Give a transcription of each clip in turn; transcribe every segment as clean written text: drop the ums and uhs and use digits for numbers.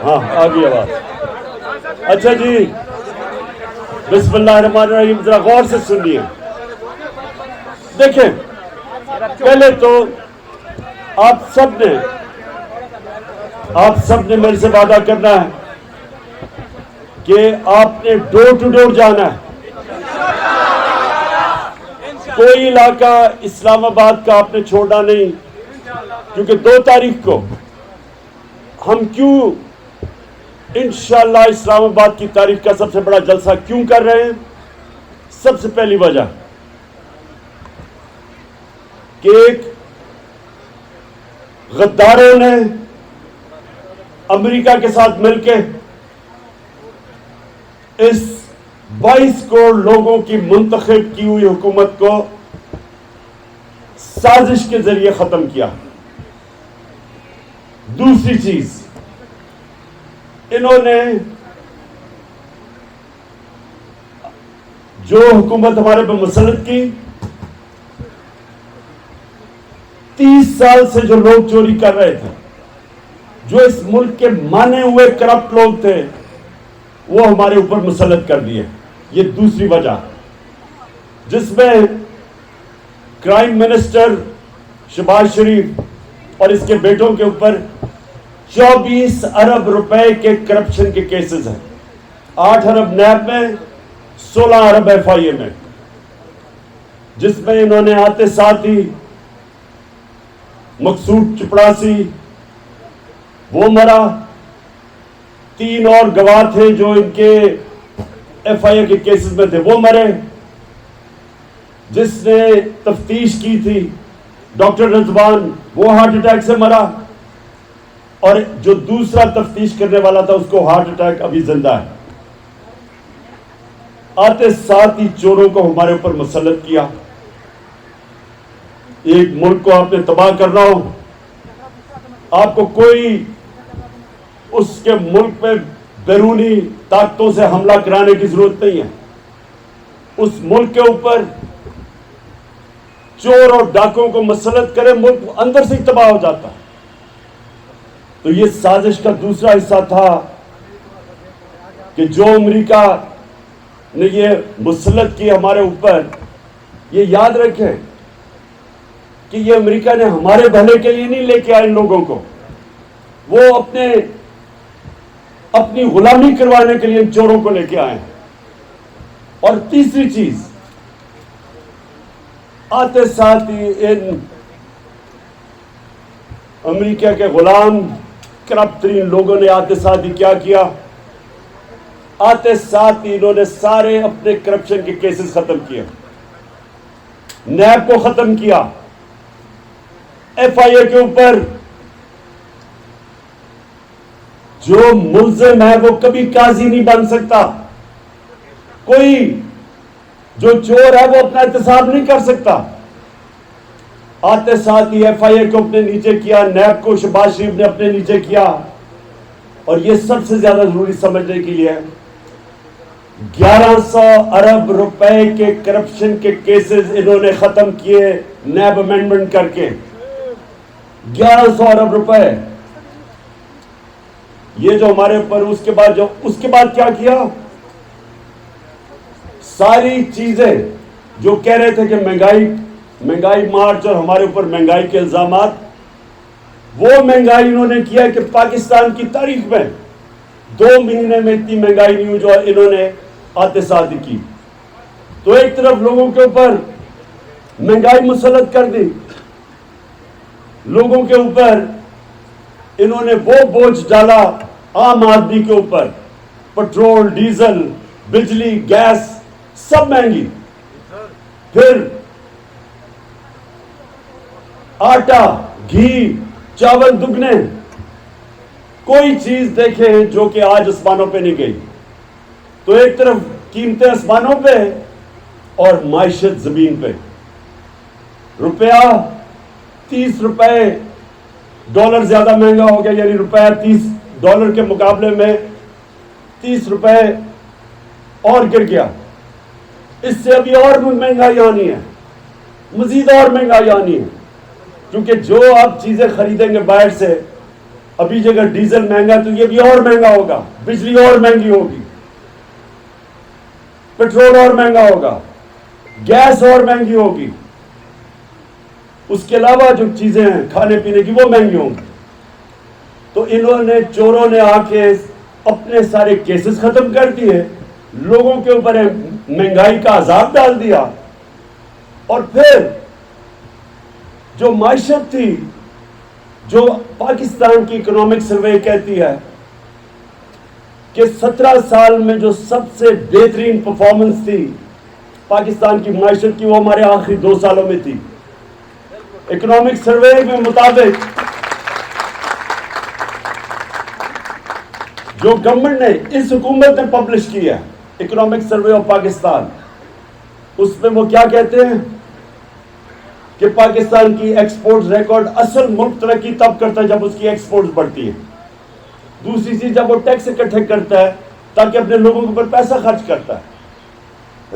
ہاں آ گئی آواز. اچھا جی، بسم اللہ الرحمن الرحیم. ذرا غور سے سنیے. دیکھیں، پہلے تو آپ سب نے میرے سے وعدہ کرنا ہے کہ آپ نے ڈور ٹو ڈور جانا ہے. کوئی علاقہ اسلام آباد کا آپ نے چھوڑنا نہیں، کیونکہ 2 تاریخ کو ہم کیوں انشاءاللہ اسلام آباد کی تاریخ کا سب سے بڑا جلسہ کیوں کر رہے ہیں؟ سب سے پہلی وجہ کہ ایک غداروں نے امریکہ کے ساتھ مل کے اس 22 کروڑ لوگوں کی منتخب کی ہوئی حکومت کو سازش کے ذریعے ختم کیا. دوسری چیز، انہوں نے جو حکومت ہمارے پہ مسلط کی، 30 سال سے جو لوگ چوری کر رہے تھے، جو اس ملک کے مانے ہوئے کرپٹ لوگ تھے، وہ ہمارے اوپر مسلط کر دیے. یہ دوسری وجہ، جس میں کرائم منسٹر شہباز شریف اور اس کے بیٹوں کے اوپر 24 ارب روپے کے کرپشن کے کیسز ہیں. 8 ارب نیب میں، 16 ارب ایف آئی اے میں، جس میں انہوں نے آتے ساتھ ہی مقصود چپڑاسی وہ مرا، 3 اور گواہ تھے جو ان کے ایف آئی اے کے کیسز میں تھے، وہ مرے. جس نے تفتیش کی تھی ڈاکٹر رضوان، وہ ہارٹ اٹیک سے مرا، اور جو دوسرا تفتیش کرنے والا تھا اس کو ہارٹ اٹیک ابھی زندہ ہے. آتے ساتھ ہی چوروں کو ہمارے اوپر مسلط کیا. ایک ملک کو آپ نے تباہ کرنا ہو، آپ کو کوئی اس کے ملک پہ بیرونی طاقتوں سے حملہ کرانے کی ضرورت نہیں ہے. اس ملک کے اوپر چور اور ڈاکوں کو مسلط کرے، ملک اندر سے تباہ ہو جاتا. تو یہ سازش کا دوسرا حصہ تھا کہ جو امریکہ نے یہ مسلط کی ہمارے اوپر، یہ یاد رکھیں کہ یہ امریکہ نے ہمارے بھلے کے لیے نہیں لے کے آئے ان لوگوں کو، وہ اپنی غلامی کروانے کے لیے ان چوروں کو لے کے آئے. اور تیسری چیز، آتے ساتھ ہی ان امریکہ کے غلام کرپٹ ترین لوگوں نے آتے ساتھ ہی کیا کیا؟ آتے ساتھ ہی انہوں نے سارے اپنے کرپشن کے کیسز ختم کیے، نیب کو ختم کیا. ایف آئی اے کے اوپر جو ملزم ہے وہ کبھی قاضی نہیں بن سکتا. کوئی جو چور ہے وہ اپنا احتساب نہیں کر سکتا. آتے ساتھ ہی ایف آئی اے کو اپنے نیچے کیا، نیب کو شہباز شریف نے اپنے نیچے کیا. اور یہ سب سے زیادہ ضروری سمجھنے کے لیے 1100 ارب روپے کے کرپشن کے کیسز انہوں نے ختم کیے نیب امینڈمنٹ کر کے. 1100 ارب روپے یہ جو ہمارے اوپر، اس کے بعد کیا کیا؟ ساری چیزیں جو کہہ رہے تھے کہ مہنگائی مارچ اور ہمارے اوپر مہنگائی کے الزامات، وہ مہنگائی انہوں نے کیا کہ پاکستان کی تاریخ میں 2 مہینے میں اتنی مہنگائی نہیں ہوئی جو انہوں نے آتے ساتھ کی. تو ایک طرف لوگوں کے اوپر مہنگائی مسلط کر دی، لوگوں کے اوپر انہوں نے وہ بوجھ ڈالا عام آدمی کے اوپر، پٹرول، ڈیزل، بجلی، گیس سب مہنگی. پھر آٹا، گھی، چاول دگنے. کوئی چیز دیکھیں جو کہ آج آسمانوں پہ نہیں گئی. تو ایک طرف قیمتیں آسمانوں پہ اور معیشت زمین پہ. روپیہ 30 روپے ڈالر زیادہ مہنگا ہو گیا، یعنی روپیہ 30 ڈالر کے مقابلے میں 30 روپے اور گر گیا. اس سے ابھی اور مہنگائی آنی ہے، مزید اور مہنگائی آنی ہے، کیونکہ جو آپ چیزیں خریدیں گے باہر سے ابھی جگہ ڈیزل مہنگا تو یہ بھی اور مہنگا ہوگا, بجلی اور مہنگی ہوگی, پیٹرول اور مہنگا ہوگا, گیس اور مہنگی ہوگی, اس کے علاوہ جو چیزیں ہیں کھانے پینے کی وہ مہنگی ہوں گی. تو انہوں نے, چوروں نے آ کے اپنے سارے کیسز ختم کر دیے, لوگوں کے اوپر مہنگائی کا عذاب ڈال دیا, اور پھر جو معیشت تھی, جو پاکستان کی اکنامک سروے کہتی ہے کہ 17 سال میں جو سب سے بہترین پرفارمنس تھی پاکستان کی معیشت کی, وہ ہمارے آخری 2 سالوں میں تھی. اکنامک سروے کے مطابق جو گورنمنٹ نے, اس حکومت نے پبلش کیا ہے, اکنامک سروے آف پاکستان, اس میں وہ کیا کہتے ہیں کہ پاکستان کی ایکسپورٹ ریکارڈ, اصل ملک ترقی تب کرتا ہے جب اس کی ایکسپورٹ بڑھتی ہے. دوسری چیز, جب وہ ٹیکس اکٹھے کرتا ہے تاکہ اپنے لوگوں کے اوپر پیسہ خرچ کرتا ہے.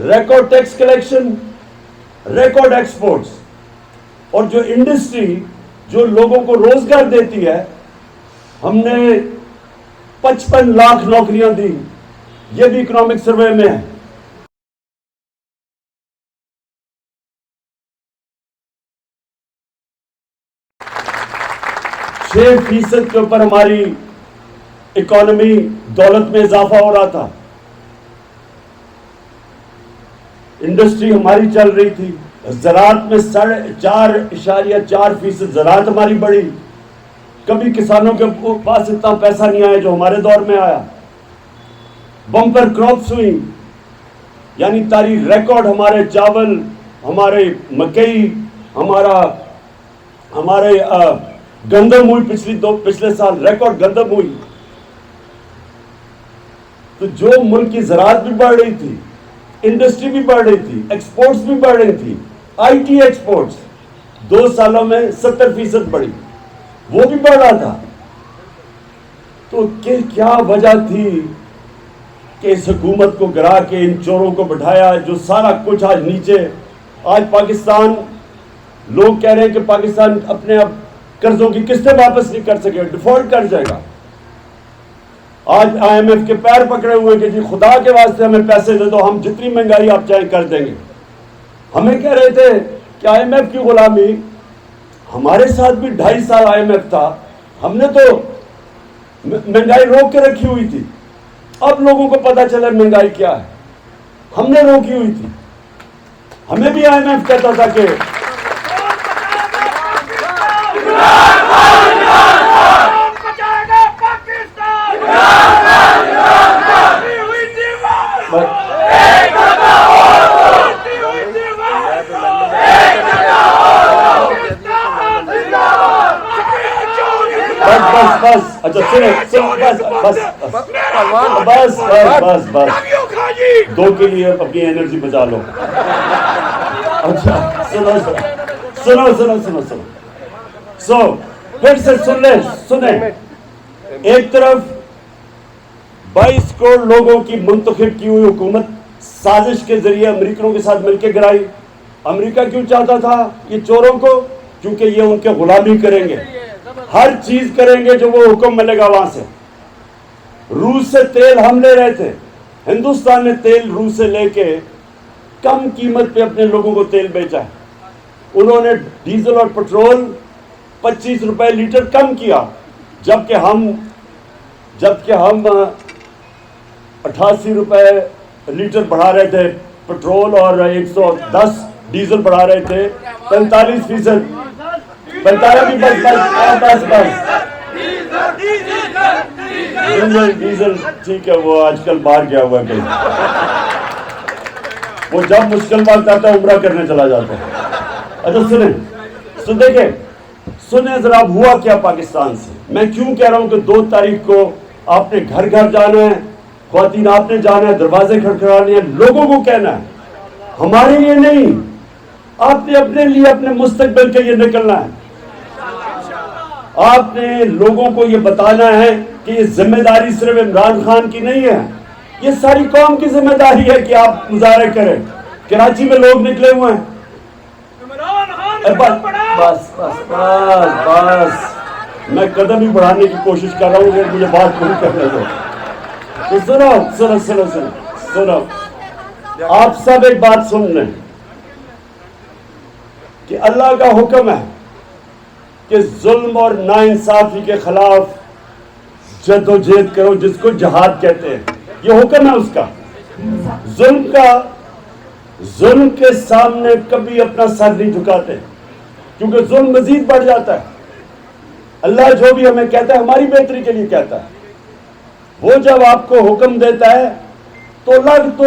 Record tax collection, record exports, اور جو انڈسٹری جو لوگوں کو روزگار دیتی ہے, ہم نے 55 لاکھ نوکریاں دی, یہ بھی اکنامک سروے میں ہے. چھ فیصد کے اوپر ہماری اکانومی دولت میں اضافہ ہو رہا تھا. انڈسٹری ہماری چل رہی تھی. زراعت میں 4.4% زراعت ہماری بڑھی. کبھی کسانوں کے پاس اتنا پیسہ نہیں آیا جو ہمارے دور میں آیا. بمپر کراپس ہوئی, یعنی تاریخ ریکارڈ, ہمارے چاول, ہمارے مکئی, ہمارے گندم ہوئی, پچھلے سال ریکارڈ گندم ہوئی. تو جو ملک کی زراعت بھی بڑھ رہی تھی, انڈسٹری بھی بڑھ رہی تھی, ایکسپورٹس بھی بڑھ رہی تھی, آئی ٹی ایکسپورٹس 2 سالوں میں 70% بڑھی, وہ بھی بڑھ رہا تھا. تو کیا وجہ تھی کہ اس حکومت کو گرا کے ان چوروں کو بٹھایا, جو سارا کچھ آج نیچے. آج پاکستان, لوگ کہہ رہے ہیں کہ پاکستان اپنے اب قرضوں کی قسطیں واپس نہیں کر سکے, ڈیفالٹ کر جائے گا. آج آئی ایم ایف کے پیر پکڑے ہوئے کہ جی خدا کے واسطے ہمیں پیسے دے دو, ہم جتنی مہنگائی آپ چاہیں کر دیں گے. ہمیں کہہ رہے تھے کہ آئی ایم ایف کی غلامی, ہمارے ساتھ بھی 2.5 سال آئی ایم ایف تھا, ہم نے تو مہنگائی روک کے رکھی ہوئی تھی. اب لوگوں کو پتا چلا مہنگائی کیا ہے, ہم نے روکی ہوئی تھی. ہمیں بھی آئی ایم ایف کہتا تھا کہ بس اچھا بس 2 کے لیے اپنی انرجی بچا لو. اچھا سنو پھر سے سنیں. ایک طرف 22 کروڑ لوگوں کی منتخب کی ہوئی حکومت سازش کے ذریعے امریکنوں کے ساتھ مل کے گرائی. امریکہ کیوں چاہتا تھا یہ چوروں کو؟ کیونکہ یہ ان کے غلامی کریں گے, ہر چیز کریں گے جو وہ حکم ملے گا وہاں سے. روس سے تیل ہم لے رہے تھے, ہندوستان نے تیل روس سے لے کے کم قیمت پہ اپنے لوگوں کو تیل بیچا ہے. انہوں نے ڈیزل اور پٹرول 25 روپے لیٹر کم کیا, جبکہ ہم 88 روپے لیٹر بڑھا رہے تھے پٹرول, اور 110 ڈیزل بڑھا رہے تھے. 45%. ڈیزل ٹھیک ہے, وہ آج کل باہر گیا ہوا ہے کہیں, وہ جب مشکل وقت آتا ہے عمرہ کرنے چلا جاتا ہے. اچھا سنیں ذرا اب ہوا کیا پاکستان سے. میں کیوں کہہ رہا ہوں کہ 2 تاریخ کو آپ نے گھر گھر جانا ہے, خواتین آپ نے جانا ہے, دروازے کھڑکھڑانے ہیں, لوگوں کو کہنا ہے, ہمارے لیے نہیں, آپ نے اپنے لیے, اپنے مستقبل کے لیے نکلنا ہے. آپ نے لوگوں کو یہ بتانا ہے کہ یہ ذمہ داری صرف عمران خان کی نہیں ہے, یہ ساری قوم کی ذمہ داری ہے کہ آپ مظاہرے کریں. کراچی میں لوگ نکلے ہوئے ہیں. بس میں قدم ہی بڑھانے کی کوشش کر رہا ہوں کہ مجھے بات پوری کرنے دو. تو سنو آپ سب ایک بات سن لیں کہ اللہ کا حکم ہے کہ ظلم اور ناانصافی کے خلاف جد و جہد کرو، جس کو جہاد کہتے ہیں. یہ حکم ہے اس کا. ظلم کے سامنے کبھی اپنا سر نہیں جھکاتے، کیونکہ ظلم مزید بڑھ جاتا ہے. اللہ جو بھی ہمیں کہتا ہے ہماری بہتری کے لیے کہتا ہے. وہ جب آپ کو حکم دیتا ہے تو اللہ تو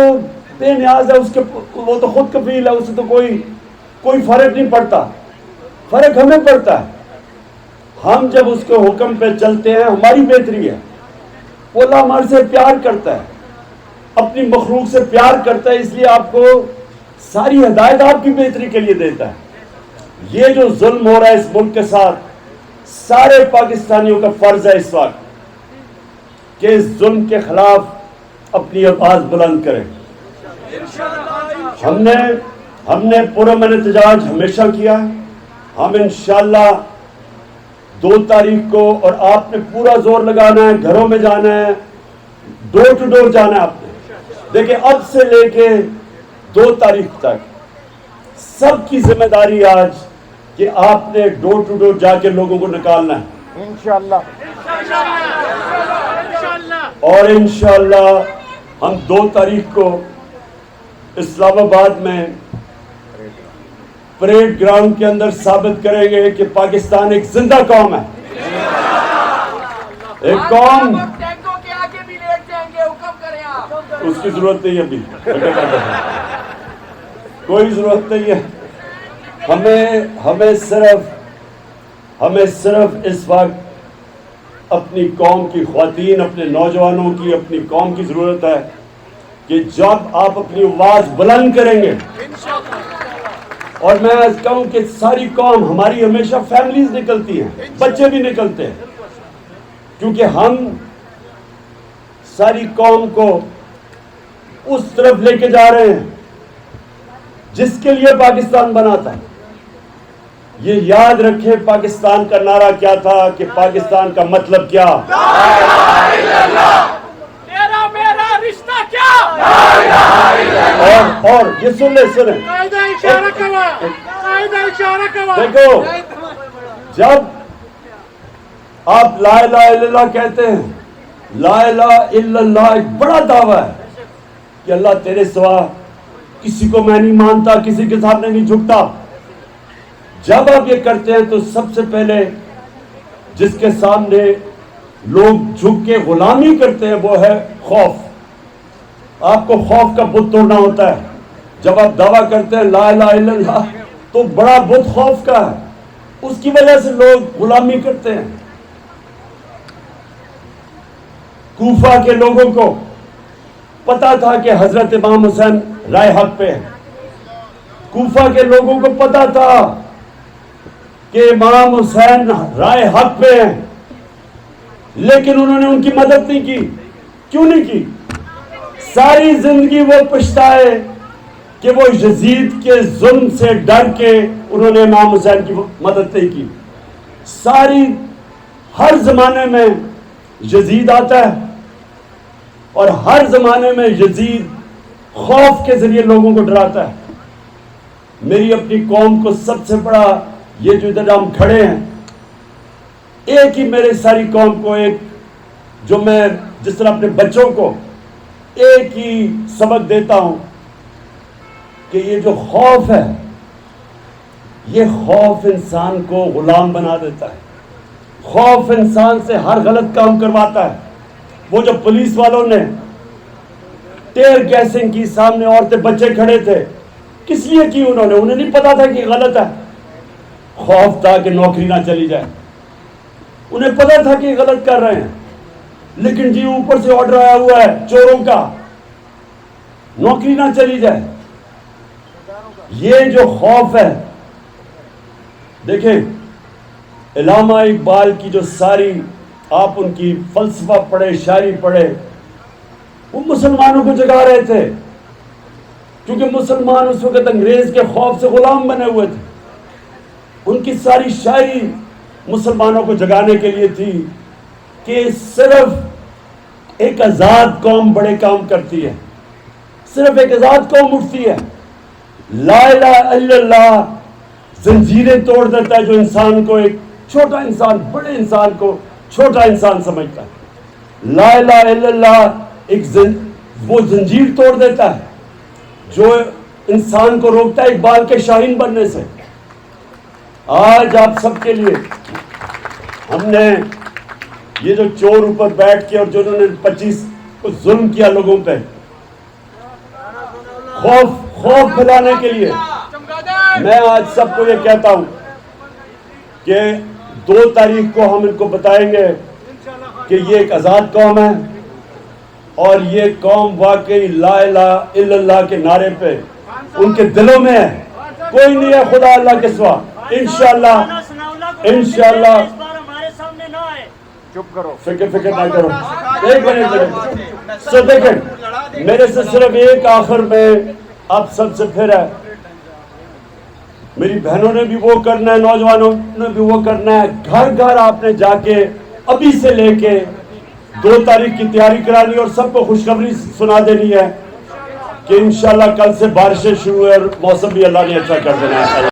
بے نیاز ہے، اس کے وہ تو خود کفیل ہے، اسے تو کوئی فرق نہیں پڑتا. فرق ہمیں پڑتا ہے. ہم جب اس کے حکم پہ چلتے ہیں ہماری بہتری ہے. وہ اللہ ہمارے سے پیار کرتا ہے، اپنی مخلوق سے پیار کرتا ہے، اس لیے آپ کو ساری ہدایت آپ کی بہتری کے لیے دیتا ہے. یہ جو ظلم ہو رہا ہے اس ملک کے ساتھ، سارے پاکستانیوں کا فرض ہے اس وقت کہ اس ظلم کے خلاف اپنی آواز بلند کریں. ہم نے پرامن احتجاج ہمیشہ کیا ہے. ہم انشاءاللہ 2 تاریخ کو، اور آپ نے پورا زور لگانا ہے، گھروں میں جانا ہے، ڈور ٹو ڈور جانا ہے. آپ نے دیکھیں اب سے لے کے 2 تاریخ تک سب کی ذمہ داری آج کہ آپ نے ڈور ٹو ڈور جا کے لوگوں کو نکالنا ہے انشاءاللہ. اور انشاءاللہ ہم 2 تاریخ کو اسلام آباد میں پریڈ گراؤنڈ کے اندر ثابت کریں گے کہ پاکستان ایک زندہ قوم ہے. ایک قوم، اس کی ضرورت نہیں ابھی، کوئی ضرورت نہیں ہے. ہمیں صرف اس وقت اپنی قوم کی خواتین، اپنے نوجوانوں کی، اپنی قوم کی ضرورت ہے کہ جب آپ اپنی آواز بلند کریں گے، اور میں کہوں کہ ساری قوم ہماری ہمیشہ فیملیز نکلتی ہیں، بچے بھی نکلتے ہیں، کیونکہ ہم ساری قوم کو اس طرف لے کے جا رہے ہیں جس کے لیے پاکستان بنا تھا. یہ یاد رکھیں پاکستان کا نعرہ کیا تھا، کہ پاکستان کا مطلب کیا، لا الہ الا اللہ، تیرا میرا رشتہ کیا، لا الہ الا اللہ. اور یہ سنیں دیکھو، جب آپ لا الہ الا اللہ کہتے ہیں، لا الہ الا اللہ ایک بڑا دعویٰ ہے کہ اللہ تیرے سوا کسی کو میں نہیں مانتا، کسی کے سامنے نہیں جھکتا. جب آپ یہ کرتے ہیں تو سب سے پہلے جس کے سامنے لوگ جھک کے غلامی کرتے ہیں وہ ہے خوف. آپ کو خوف کا بت توڑنا ہوتا ہے. جب آپ دعویٰ کرتے ہیں لا الہ الا اللہ تو بڑا بت خوف کا ہے، اس کی وجہ سے لوگ غلامی کرتے ہیں. کوفہ کے لوگوں کو پتا تھا کہ حضرت امام حسین رائے حق پہ ہیں. کوفہ کے لوگوں کو پتا تھا کہ امام حسین رائے حق پہ ہیں، لیکن انہوں نے ان کی مدد نہیں کی. کیوں نہیں کی؟ ساری زندگی وہ پچھتائے کہ وہ یزید کے ظلم سے ڈر کے انہوں نے امام حسین کی مدد نہیں کی. ہر زمانے میں یزید آتا ہے، اور ہر زمانے میں یزید خوف کے ذریعے لوگوں کو ڈراتا ہے. میری اپنی قوم کو سب سے بڑا یہ جو ادھر ہم کھڑے ہیں، ایک ہی میرے ساری قوم کو، ایک جو میں جس طرح اپنے بچوں کو ایک ہی سبق دیتا ہوں کہ یہ جو خوف ہے، یہ خوف انسان کو غلام بنا دیتا ہے. خوف انسان سے ہر غلط کام کرواتا ہے. وہ جو پولیس والوں نے ٹیئر گیسنگ کی، سامنے عورتیں بچے کھڑے تھے، کس لیے کی؟ انہیں نہیں پتا تھا کہ غلط ہے. خوف تھا کہ نوکری نہ چلی جائے. انہیں پتا تھا کہ غلط کر رہے ہیں، لیکن جی اوپر سے آرڈر آیا ہوا ہے چوروں کا، نوکری نہ چلی جائے. یہ جو خوف ہے، دیکھیں علامہ اقبال کی جو ساری آپ ان کی فلسفہ پڑھے، شاعری پڑھے، وہ مسلمانوں کو جگا رہے تھے، کیونکہ مسلمان اس وقت انگریز کے خوف سے غلام بنے ہوئے تھے. ان کی ساری شاعری مسلمانوں کو جگانے کے لیے تھی کہ صرف ایک آزاد قوم بڑے کام کرتی ہے، صرف ایک آزاد قوم اٹھتی ہے. لا الہ الا اللہ زنجیریں توڑ دیتا ہے جو انسان کو، ایک چھوٹا انسان بڑے انسان کو چھوٹا انسان سمجھتا ہے. لا الہ الا اللہ وہ زنجیر توڑ دیتا ہے جو انسان کو روکتا ہے اقبال کے شاہین بننے سے. آج آپ سب کے لیے ہم نے یہ جو چور اوپر بیٹھ کے اور جنہوں نے 25 کو ظلم کیا لوگوں پہ، خوف دلانے کے لیے میں آج سب کو یہ کہتا ہوں کہ 2 تاریخ کو ہم ان کو بتائیں گے کہ یہ ایک آزاد قوم ہے اور یہ قوم واقعی لا الہ الا اللہ کے نعرے پہ ان کے دلوں میں ہے. کوئی نہیں ہے خدا اللہ کے سوا. انشاءاللہ چپ کرو، فکر نہ کرو. ایک منٹ سو دیکھیں، میرے سے صرف ایک آخر میں آپ سب سے پھر ہے، میری بہنوں نے بھی وہ کرنا ہے، نوجوانوں نے بھی وہ کرنا ہے. گھر گھر آپ نے جا کے ابھی سے لے کے 2 تاریخ کی تیاری کرانی اور سب کو خوشخبری سنا دینی ہے کہ انشاءاللہ کل سے بارشیں شروع ہے اور موسم بھی اللہ نے اچھا کر دینا ہے.